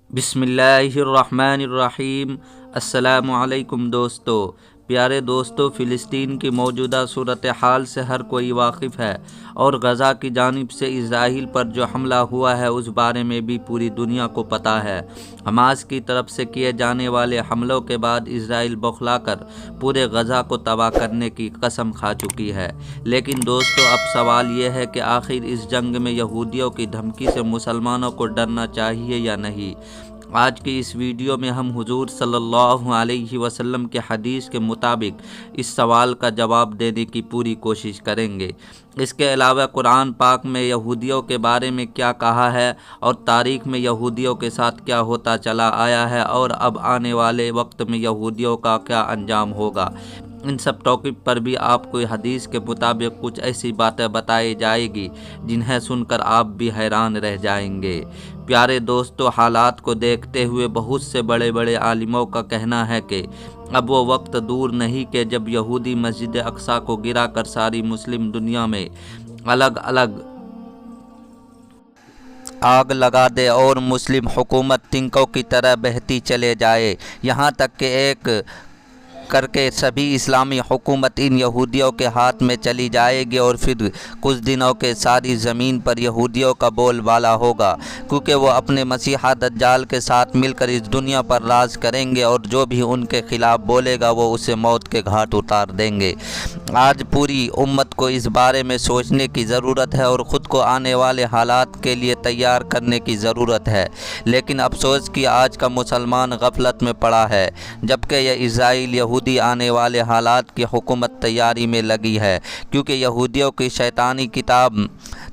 بسم اللہ الرحمن الرحیم۔ السلام علیکم دوستو، پیارے دوستو، فلسطین کی موجودہ صورتحال سے ہر کوئی واقف ہے، اور غزہ کی جانب سے اسرائیل پر جو حملہ ہوا ہے اس بارے میں بھی پوری دنیا کو پتہ ہے۔ حماس کی طرف سے کیے جانے والے حملوں کے بعد اسرائیل بوکھلا کر پورے غزہ کو تباہ کرنے کی قسم کھا چکی ہے۔ لیکن دوستو، اب سوال یہ ہے کہ آخر اس جنگ میں یہودیوں کی دھمکی سے مسلمانوں کو ڈرنا چاہیے یا نہیں؟ آج کی اس ویڈیو میں ہم حضور صلی اللہ علیہ وسلم کے حدیث کے مطابق اس سوال کا جواب دینے کی پوری کوشش کریں گے۔ اس کے علاوہ قرآن پاک میں یہودیوں کے بارے میں کیا کہا ہے، اور تاریخ میں یہودیوں کے ساتھ کیا ہوتا چلا آیا ہے، اور اب آنے والے وقت میں یہودیوں کا کیا انجام ہوگا۔ ان سب ٹاپک پر بھی آپ کو حدیث کے مطابق کچھ ایسی باتیں بتائی جائے گی جنہیں سن کر آپ بھی حیران رہ جائیں گے۔ پیارے دوستو، حالات کو دیکھتے ہوئے بہت سے بڑے بڑے عالموں کا کہنا ہے کہ اب وہ وقت دور نہیں کہ جب یہودی مسجد اقصی کو گرا کر ساری مسلم دنیا میں الگ الگ آگ لگا دے اور مسلم حکومت تنکوں کی طرح بہتی چلے جائے، یہاں تک کہ ایک کر کے سبھی اسلامی حکومت ان یہودیوں کے ہاتھ میں چلی جائے گی، اور پھر کچھ دنوں کے ساری زمین پر یہودیوں کا بول بالا ہوگا، کیونکہ وہ اپنے مسیحا دجال کے ساتھ مل کر اس دنیا پر راج کریں گے، اور جو بھی ان کے خلاف بولے گا وہ اسے موت کے گھاٹ اتار دیں گے۔ آج پوری امت کو اس بارے میں سوچنے کی ضرورت ہے اور خود کو آنے والے حالات کے لیے تیار کرنے کی ضرورت ہے، لیکن افسوس کہ آج کا مسلمان غفلت میں پڑا ہے، جبکہ یہ اسرائیل یہودی آنے والے حالات کی حکومت تیاری میں لگی ہے، کیونکہ یہودیوں کی شیطانی کتاب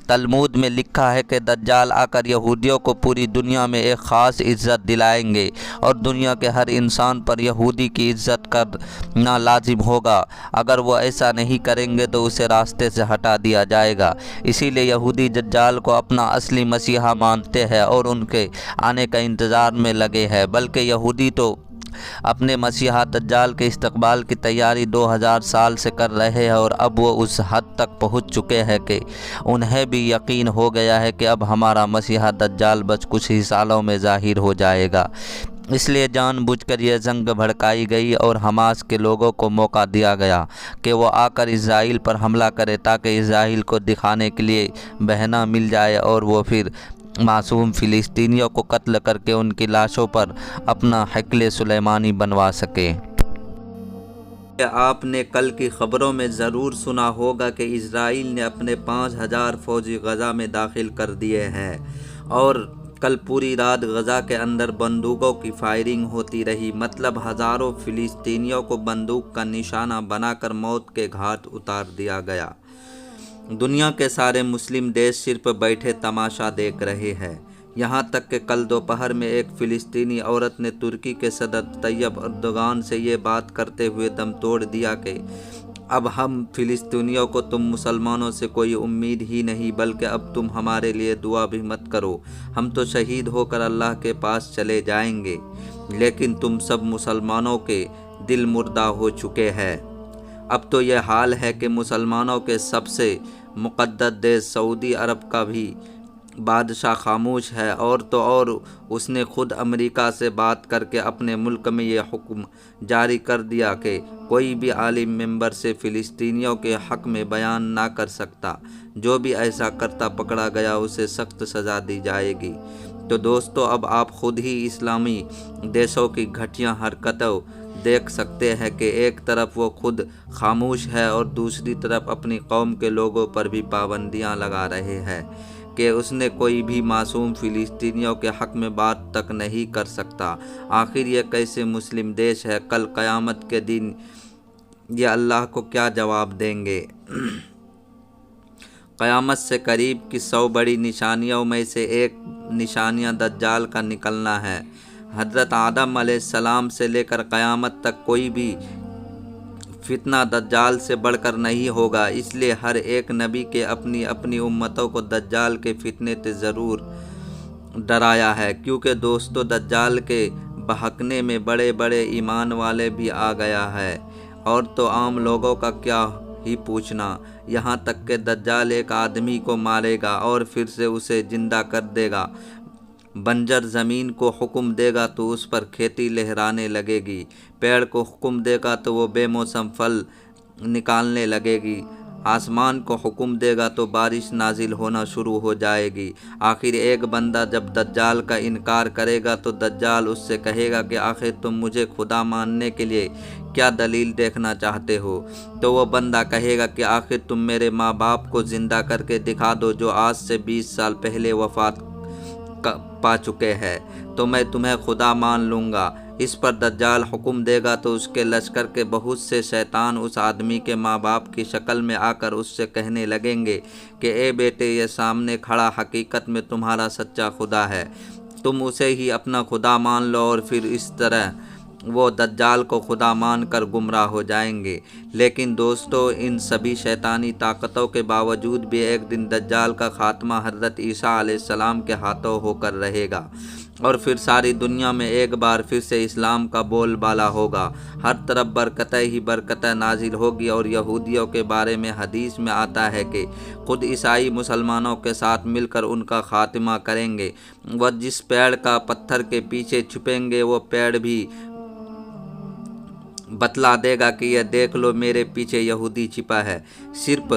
تلمود میں لکھا ہے کہ دجال آ کر یہودیوں کو پوری دنیا میں ایک خاص عزت دلائیں گے، اور دنیا کے ہر انسان پر یہودی کی عزت کرنا لازم ہوگا۔ اگر وہ ایسا نہیں کریں گے تو اسے راستے سے ہٹا دیا جائے گا۔ اسی لیے یہودی دجال کو اپنا اصلی مسیحا مانتے ہیں اور ان کے آنے کا انتظار میں لگے ہیں، بلکہ یہودی تو اپنے مسیحا دجال کے استقبال کی تیاری 2000 سال سے کر رہے ہیں، اور اب وہ اس حد تک پہنچ چکے ہیں کہ انہیں بھی یقین ہو گیا ہے کہ اب ہمارا مسیحا دجال بس کچھ ہی سالوں میں ظاہر ہو جائے گا۔ اس لیے جان بوجھ کر یہ جنگ بھڑکائی گئی اور حماس کے لوگوں کو موقع دیا گیا کہ وہ آ کر اسرائیل پر حملہ کرے، تاکہ اسرائیل کو دکھانے کے لیے بہانہ مل جائے اور وہ پھر معصوم فلسطینیوں کو قتل کر کے ان کی لاشوں پر اپنا حقل سلیمانی بنوا سکے۔ آپ نے کل کی خبروں میں ضرور سنا ہوگا کہ اسرائیل نے اپنے 5000 فوجی غزہ میں داخل کر دیے ہیں، اور کل پوری رات غزہ کے اندر بندوقوں کی فائرنگ ہوتی رہی، مطلب ہزاروں فلسطینیوں کو بندوق کا نشانہ بنا کر موت کے گھاٹ اتار دیا گیا۔ دنیا کے سارے مسلم دیش صرف بیٹھے تماشا دیکھ رہے ہیں، یہاں تک کہ کل دوپہر میں ایک فلسطینی عورت نے ترکی کے صدر طیب اردوغان سے یہ بات کرتے ہوئے دم توڑ دیا کہ اب ہم فلسطینیوں کو تم مسلمانوں سے کوئی امید ہی نہیں، بلکہ اب تم ہمارے لیے دعا بھی مت کرو، ہم تو شہید ہو کر اللہ کے پاس چلے جائیں گے، لیکن تم سب مسلمانوں کے دل مردہ ہو چکے ہیں۔ اب تو یہ حال ہے کہ مسلمانوں کے سب سے مقدس دیش سعودی عرب کا بھی بادشاہ خاموش ہے، اور تو اور اس نے خود امریکہ سے بات کر کے اپنے ملک میں یہ حکم جاری کر دیا کہ کوئی بھی عالم ممبر سے فلسطینیوں کے حق میں بیان نہ کر سکتا، جو بھی ایسا کرتا پکڑا گیا اسے سخت سزا دی جائے گی۔ تو دوستو، اب آپ خود ہی اسلامی دیشوں کی گھٹیا حرکتوں دیکھ سکتے ہیں کہ ایک طرف وہ خود خاموش ہے اور دوسری طرف اپنی قوم کے لوگوں پر بھی پابندیاں لگا رہے ہیں کہ اس نے کوئی بھی معصوم فلسطینیوں کے حق میں بات تک نہیں کر سکتا۔ آخر یہ کیسے مسلم دیش ہے؟ کل قیامت کے دن یہ اللہ کو کیا جواب دیں گے؟ قیامت سے قریب کی 100 بڑی نشانیوں میں سے ایک نشانیاں دجال کا نکلنا ہے۔ حضرت آدم علیہ السلام سے لے کر قیامت تک کوئی بھی فتنہ دجال سے بڑھ کر نہیں ہوگا، اس لیے ہر ایک نبی کے اپنی اپنی امتوں کو دجال کے فتنے سے ضرور ڈرایا ہے، کیونکہ دوستو دجال کے بہکنے میں بڑے بڑے ایمان والے بھی آ گیا ہے، اور تو عام لوگوں کا کیا ہی پوچھنا، یہاں تک کہ دجال ایک آدمی کو مارے گا اور پھر سے اسے زندہ کر دے گا، بنجر زمین کو حکم دے گا تو اس پر کھیتی لہرانے لگے گی، پیڑ کو حکم دے گا تو وہ بے موسم پھل نکالنے لگے گی، آسمان کو حکم دے گا تو بارش نازل ہونا شروع ہو جائے گی۔ آخر ایک بندہ جب دجال کا انکار کرے گا تو دجال اس سے کہے گا کہ آخر تم مجھے خدا ماننے کے لیے کیا دلیل دیکھنا چاہتے ہو؟ تو وہ بندہ کہے گا کہ آخر تم میرے ماں باپ کو زندہ کر کے دکھا دو جو آج سے 20 سال پہلے وفات پا چکے ہیں، تو میں تمہیں خدا مان لوں گا۔ اس پر دجال حکم دے گا تو اس کے لشکر کے بہت سے شیطان اس آدمی کے ماں باپ کی شکل میں آ کر اس سے کہنے لگیں گے کہ اے بیٹے، یہ سامنے کھڑا حقیقت میں تمہارا سچا خدا ہے، تم اسے ہی اپنا خدا مان لو، اور پھر اس طرح وہ دجال کو خدا مان کر گمراہ ہو جائیں گے۔ لیکن دوستو، ان سبھی شیطانی طاقتوں کے باوجود بھی ایک دن دجال کا خاتمہ حضرت عیسیٰ علیہ السلام کے ہاتھوں ہو کر رہے گا، اور پھر ساری دنیا میں ایک بار پھر سے اسلام کا بول بالا ہوگا، ہر طرف برکتیں ہی برکتیں نازل ہوگی۔ اور یہودیوں کے بارے میں حدیث میں آتا ہے کہ خود عیسائی مسلمانوں کے ساتھ مل کر ان کا خاتمہ کریں گے۔ وہ جس پیڑ کا پتھر کے پیچھے چھپیں گے وہ پیڑ بھی بتلا دے گا کہ یہ دیکھ لو میرے پیچھے یہودی چھپا ہے۔ صرف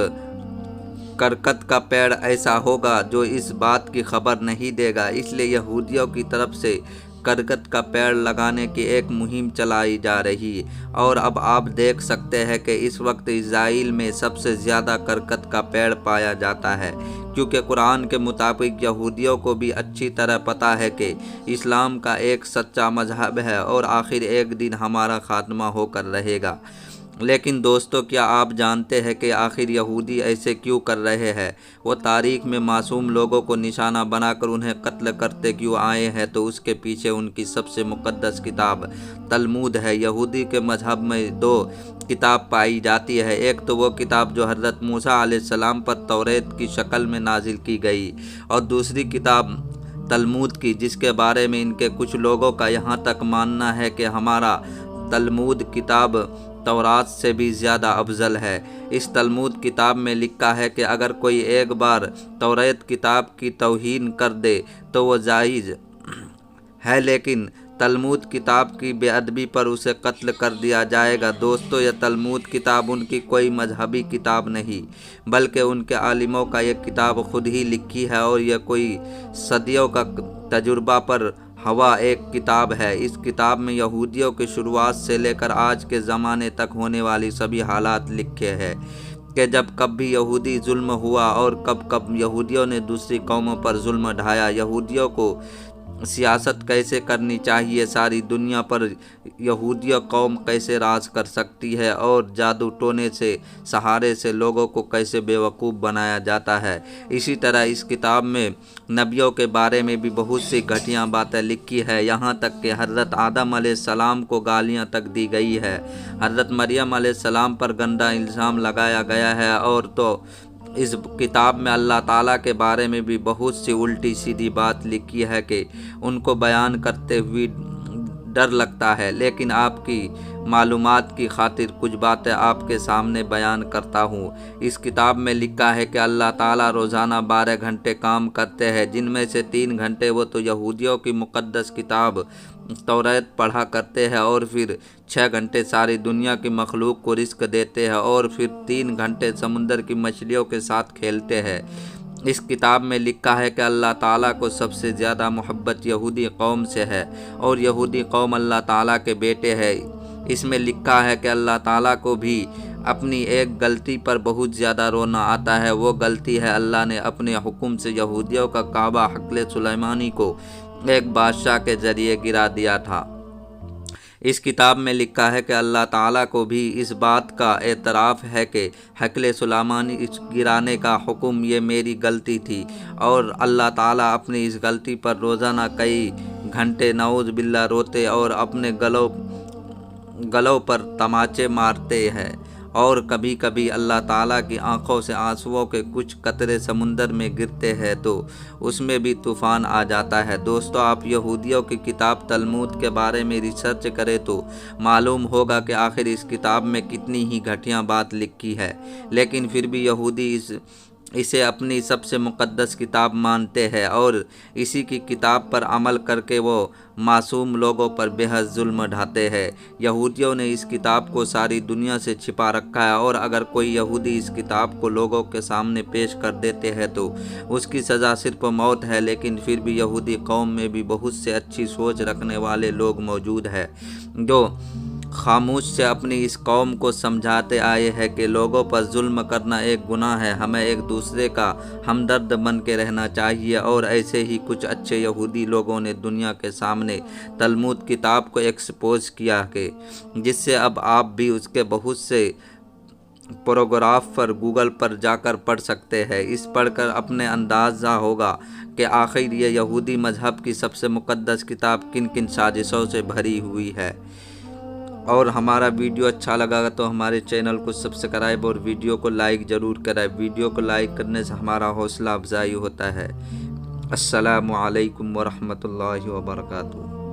کرکت کا پیڑ ایسا ہوگا جو اس بات کی خبر نہیں دے گا، اس لیے یہودیوں کی طرف سے کرکت کا پیڑ لگانے کی ایک مہم چلائی جا رہی ہے۔ اور اب آپ دیکھ سکتے ہیں کہ اس وقت اسرائیل میں سب سے زیادہ کرکت کا پیڑ پایا جاتا ہے، کیونکہ قرآن کے مطابق یہودیوں کو بھی اچھی طرح پتہ ہے کہ اسلام کا ایک سچا مذہب ہے اور آخر ایک دن ہمارا خاتمہ ہو کر رہے گا۔ لیکن دوستو، کیا آپ جانتے ہیں کہ آخر یہودی ایسے کیوں کر رہے ہیں؟ وہ تاریخ میں معصوم لوگوں کو نشانہ بنا کر انہیں قتل کرتے کیوں آئے ہیں؟ تو اس کے پیچھے ان کی سب سے مقدس کتاب تلمود ہے۔ یہودی کے مذہب میں 2 کتاب پائی جاتی ہے، ایک تو وہ کتاب جو حضرت موسیٰ علیہ السلام پر توریت کی شکل میں نازل کی گئی، اور دوسری کتاب تلمود کی، جس کے بارے میں ان کے کچھ لوگوں کا یہاں تک ماننا ہے کہ ہمارا تلمود کتاب تورات سے بھی زیادہ افضل ہے۔ اس تلمود کتاب میں لکھا ہے کہ اگر کوئی ایک بار توریت کتاب کی توہین کر دے تو وہ جائز ہے، لیکن تلمود کتاب کی بے ادبی پر اسے قتل کر دیا جائے گا۔ دوستو، یہ تلمود کتاب ان کی کوئی مذہبی کتاب نہیں، بلکہ ان کے عالموں کا یہ کتاب خود ہی لکھی ہے، اور یہ کوئی صدیوں کا تجربہ پر ہوا ایک کتاب ہے۔ اس کتاب میں یہودیوں کی شروعات سے لے کر آج کے زمانے تک ہونے والی سبھی حالات لکھے ہیں، کہ جب کب بھی یہودی ظلم ہوا اور کب کب یہودیوں نے دوسری قوموں پر ظلم ڈھایا، یہودیوں کو سیاست کیسے کرنی چاہیے، ساری دنیا پر یہودیہ قوم کیسے راج کر سکتی ہے، اور جادو ٹونے سے سہارے سے لوگوں کو کیسے بیوقوف بنایا جاتا ہے۔ اسی طرح اس کتاب میں نبیوں کے بارے میں بھی بہت سی گھٹیا باتیں لکھی ہے، یہاں تک کہ حضرت آدم علیہ السلام کو گالیاں تک دی گئی ہے، حضرت مریم علیہ السلام پر گندا الزام لگایا گیا ہے، اور تو اس کتاب میں اللہ تعالیٰ کے بارے میں بھی بہت سی الٹی سیدھی بات لکھی ہے کہ ان کو بیان کرتے ہوئے ڈر لگتا ہے، لیکن آپ کی معلومات کی خاطر کچھ باتیں آپ کے سامنے بیان کرتا ہوں۔ اس کتاب میں لکھا ہے کہ اللہ تعالیٰ روزانہ 12 گھنٹے کام کرتے ہیں، جن میں سے 3 گھنٹے وہ تو یہودیوں کی مقدس کتاب توریت پڑھا کرتے ہیں، اور پھر 6 گھنٹے ساری دنیا کی مخلوق کو رزق دیتے ہیں، اور پھر 3 گھنٹے سمندر کی مچھلیوں کے ساتھ کھیلتے ہیں۔ اس کتاب میں لکھا ہے کہ اللہ تعالیٰ کو سب سے زیادہ محبت یہودی قوم سے ہے، اور یہودی قوم اللہ تعالیٰ کے بیٹے ہے۔ اس میں لکھا ہے کہ اللہ تعالیٰ کو بھی اپنی ایک غلطی پر بہت زیادہ رونا آتا ہے، وہ غلطی ہے اللہ نے اپنے حکم سے یہودیوں کا کعبہ ہکل سلیمانی کو ایک بادشاہ کے ذریعے گرا دیا تھا۔ اس کتاب میں لکھا ہے کہ اللہ تعالیٰ کو بھی اس بات کا اعتراف ہے کہ ہیکل سلیمانی گرانے کا حکم یہ میری غلطی تھی، اور اللہ تعالیٰ اپنی اس غلطی پر روزانہ کئی گھنٹے نعوذ باللہ روتے اور اپنے گلوں پر تماچے مارتے ہیں، اور کبھی کبھی اللہ تعالیٰ کی آنکھوں سے آنسوؤں کے کچھ قطرے سمندر میں گرتے ہیں تو اس میں بھی طوفان آ جاتا ہے۔ دوستو، آپ یہودیوں کی کتاب تلمود کے بارے میں ریسرچ کریں تو معلوم ہوگا کہ آخر اس کتاب میں کتنی ہی گھٹیا بات لکھی ہے، لیکن پھر بھی یہودی اس اسے اپنی سب سے مقدس کتاب مانتے ہیں اور اسی کی کتاب پر عمل کر کے وہ معصوم لوگوں پر بے حد ظلم ڈھاتے ہیں۔ یہودیوں نے اس کتاب کو ساری دنیا سے چھپا رکھا ہے، اور اگر کوئی یہودی اس کتاب کو لوگوں کے سامنے پیش کر دیتے ہیں تو اس کی سزا صرف موت ہے۔ لیکن پھر بھی یہودی قوم میں بھی بہت سے اچھی سوچ رکھنے والے لوگ موجود ہیں جو خاموش سے اپنی اس قوم کو سمجھاتے آئے ہیں کہ لوگوں پر ظلم کرنا ایک گناہ ہے، ہمیں ایک دوسرے کا ہمدرد بن کے رہنا چاہیے۔ اور ایسے ہی کچھ اچھے یہودی لوگوں نے دنیا کے سامنے تلمود کتاب کو ایکسپوز کیا کہ جس سے اب آپ بھی اس کے بہت سے پاراگراف پر گوگل پر جا کر پڑھ سکتے ہیں۔ اس پڑھ کر اپنے اندازہ ہوگا کہ آخر یہ یہودی مذہب کی سب سے مقدس کتاب کن کن سازشوں سے بھری ہوئی ہے۔ اور ہمارا ویڈیو اچھا لگا تو ہمارے چینل کو سبسکرائب اور ویڈیو کو لائک ضرور کریں۔ ویڈیو کو لائک کرنے سے ہمارا حوصلہ افزائی ہوتا ہے۔ السلام علیکم ورحمۃ اللہ وبرکاتہ۔